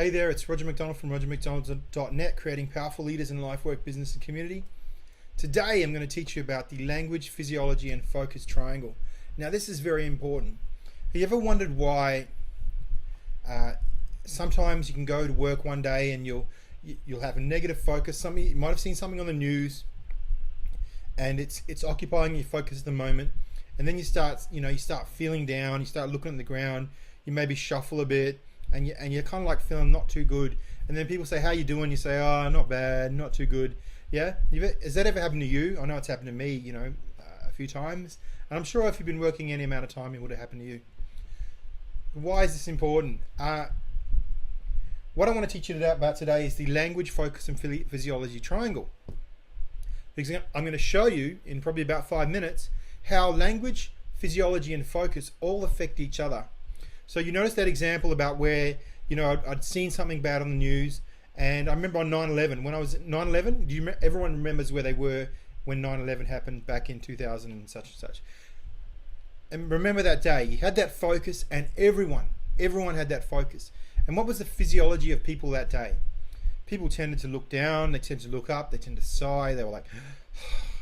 Hey there, it's Roger McDonald from rogermcdonald.net, creating powerful leaders in life, work, business, and community. Today I'm going to teach you about the language, physiology, and focus triangle. Now this is very important. Have you ever wondered why sometimes you can go to work one day and you'll have a negative focus? You might have seen something on the news and it's occupying your focus at the moment, and then you start feeling down, you start looking at the ground, you maybe shuffle a bit, and you're kind of like feeling not too good, and then people say, how you doing? You say, oh, not bad, not too good. Yeah, has that ever happened to you? I know it's happened to me, a few times, and I'm sure if you've been working any amount of time, it would have happened to you. Why is this important? What I want to teach you about today is the language, focus, and physiology triangle. Because I'm going to show you in probably about 5 minutes how language, physiology, and focus all affect each other. So you notice that example about where, I'd seen something bad on the news, and I remember on 9/11, when I was at 9/11, everyone remembers where they were when 9/11 happened back in 2000 and such and such. And remember that day, you had that focus, and everyone had that focus. And what was the physiology of people that day? People tended to look down, they tended to look up, they tended to sigh, they were like,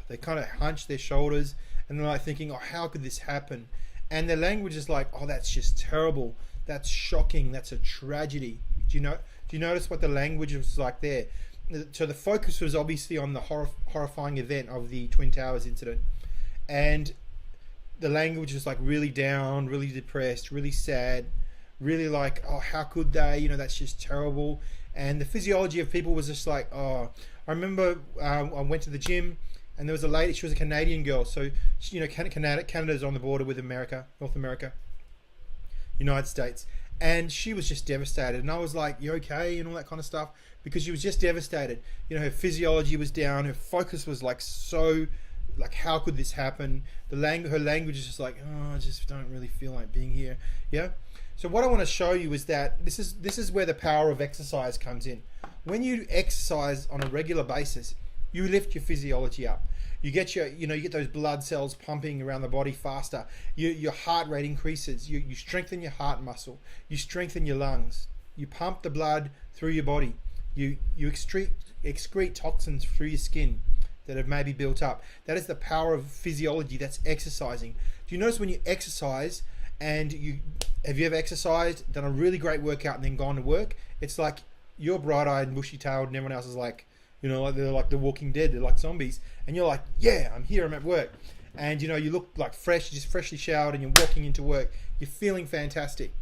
they kind of hunched their shoulders, and they're like thinking, oh, how could this happen? And their language is like, oh, that's just terrible. That's shocking. That's a tragedy. Do you notice what the language was like there? So the focus was obviously on the horrifying event of the Twin Towers incident. And the language was like really down, really depressed, really sad, really like, oh, how could they? That's just terrible. And the physiology of people was just like, oh, I remember I went to the gym, and there was a lady, she was a Canadian girl. So, Canada's on the border with America, North America, United States. And she was just devastated. And I was like, you okay? And all that kind of stuff. Because she was just devastated. Her physiology was down. Her focus was like so, like, how could this happen? Her language is just like, oh, I just don't really feel like being here. Yeah? So what I want to show you is that this is where the power of exercise comes in. When you exercise on a regular basis, you lift your physiology up. You get you get those blood cells pumping around the body faster. Your heart rate increases. You strengthen your heart muscle. You strengthen your lungs. You pump the blood through your body. You excrete toxins through your skin that have maybe built up. That is the power of physiology. That's exercising. Do you notice when you exercise, and have you ever exercised, done a really great workout, and then gone to work? It's like you're bright-eyed and bushy-tailed, and everyone else is like, like they're like the Walking Dead, they're like zombies, and you're like, yeah, I'm here, I'm at work, and you look like fresh, just freshly showered, and you're walking into work, you're feeling fantastic.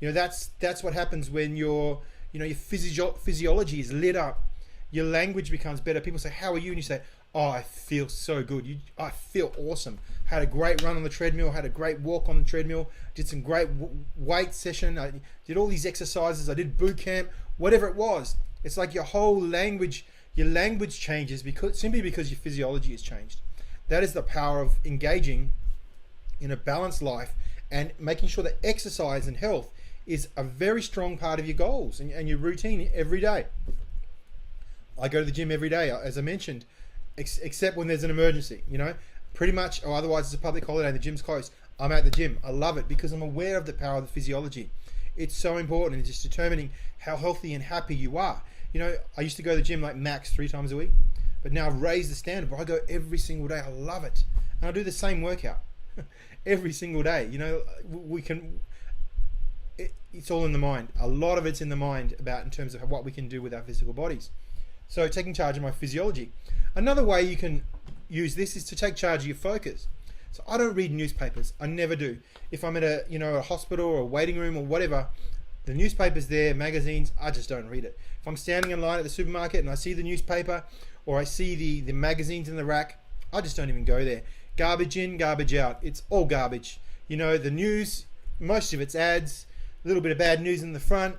That's what happens when your physiology is lit up. Your language becomes better. People say, how are you? And you say, oh, I feel so good. I feel awesome. Had a great run on the treadmill, had a great walk on the treadmill, did some great weight session, I did all these exercises, I did boot camp, whatever it was. It's like your whole language, your language changes simply because your physiology has changed. That is the power of engaging in a balanced life and making sure that exercise and health is a very strong part of your goals and your routine every day. I go to the gym every day, as I mentioned, except when there's an emergency, pretty much, or otherwise it's a public holiday and the gym's closed. I'm at the gym. I love it because I'm aware of the power of the physiology. It's so important in just determining how healthy and happy you are. I used to go to the gym like max 3 times a week, but now I've raised the standard, but I go every single day. I love it. And I do the same workout every single day. It's all in the mind. A lot of it's in the mind in terms of what we can do with our physical bodies. So taking charge of my physiology. Another way you can use this is to take charge of your focus. So I don't read newspapers. I never do. If I'm at a hospital or a waiting room or whatever, the newspaper's there, magazines, I just don't read it. If I'm standing in line at the supermarket and I see the newspaper or I see the magazines in the rack, I just don't even go there. Garbage in, garbage out. It's all garbage. The news, most of it's ads, a little bit of bad news in the front,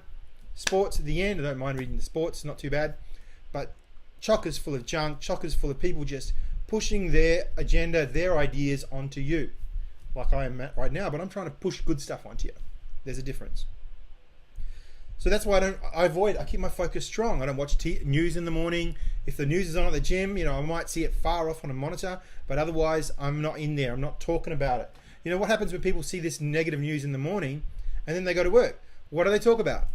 sports at the end. I don't mind reading the sports, not too bad. But chockers full of junk, chockers full of people just pushing their agenda, their ideas onto you, like I am right now, but I'm trying to push good stuff onto you. There's a difference. So that's why I keep my focus strong. I don't watch news in the morning. If the news is on at the gym, I might see it far off on a monitor, but otherwise I'm not in there. I'm not talking about it. What happens when people see this negative news in the morning and then they go to work? What do they talk about?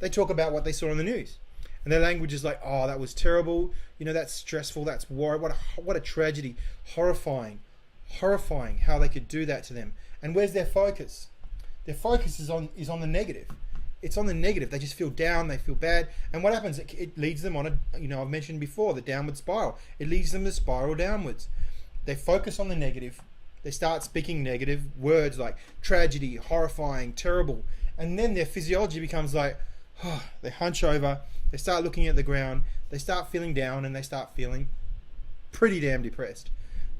they talk about what they saw on the news. And their language is like, oh, that was terrible. You know, that's stressful. That's war. What a tragedy. Horrifying how they could do that to them. And where's their focus? Their focus is on the negative. It's on the negative. They just feel down. They feel bad. And what happens? It leads them on I've mentioned before, the downward spiral. It leads them to spiral downwards. They focus on the negative. They start speaking negative words like tragedy, horrifying, terrible. And then their physiology becomes like, they hunch over, they start looking at the ground, they start feeling down, and they start feeling pretty damn depressed.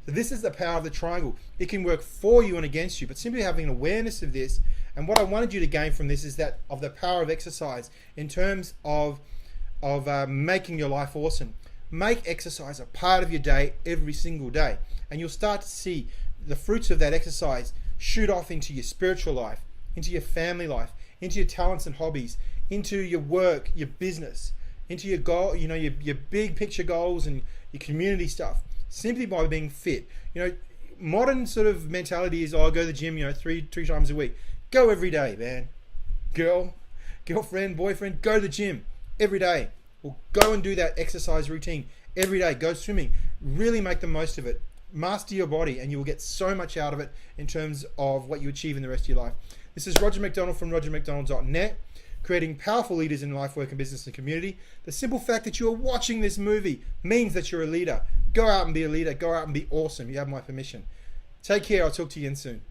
So this is the power of the triangle. It can work for you and against you, but simply having an awareness of this, and what I wanted you to gain from this is that of the power of exercise in terms of making your life awesome. Make exercise a part of your day every single day, and you'll start to see the fruits of that exercise shoot off into your spiritual life, into your family life, into your talents and hobbies, into your work, your business, into your goal, your big picture goals and your community stuff, simply by being fit. Modern sort of mentality is, go to the gym, three times a week. Go every day, man. Girlfriend, boyfriend, go to the gym every day. Or go and do that exercise routine every day. Go swimming. Really make the most of it. Master your body, and you will get so much out of it in terms of what you achieve in the rest of your life. This is Roger McDonald from rogermcdonald.net, creating powerful leaders in life, work, and business and community. The simple fact that you are watching this movie means that you're a leader. Go out and be a leader. Go out and be awesome. You have my permission. Take care. I'll talk to you again soon.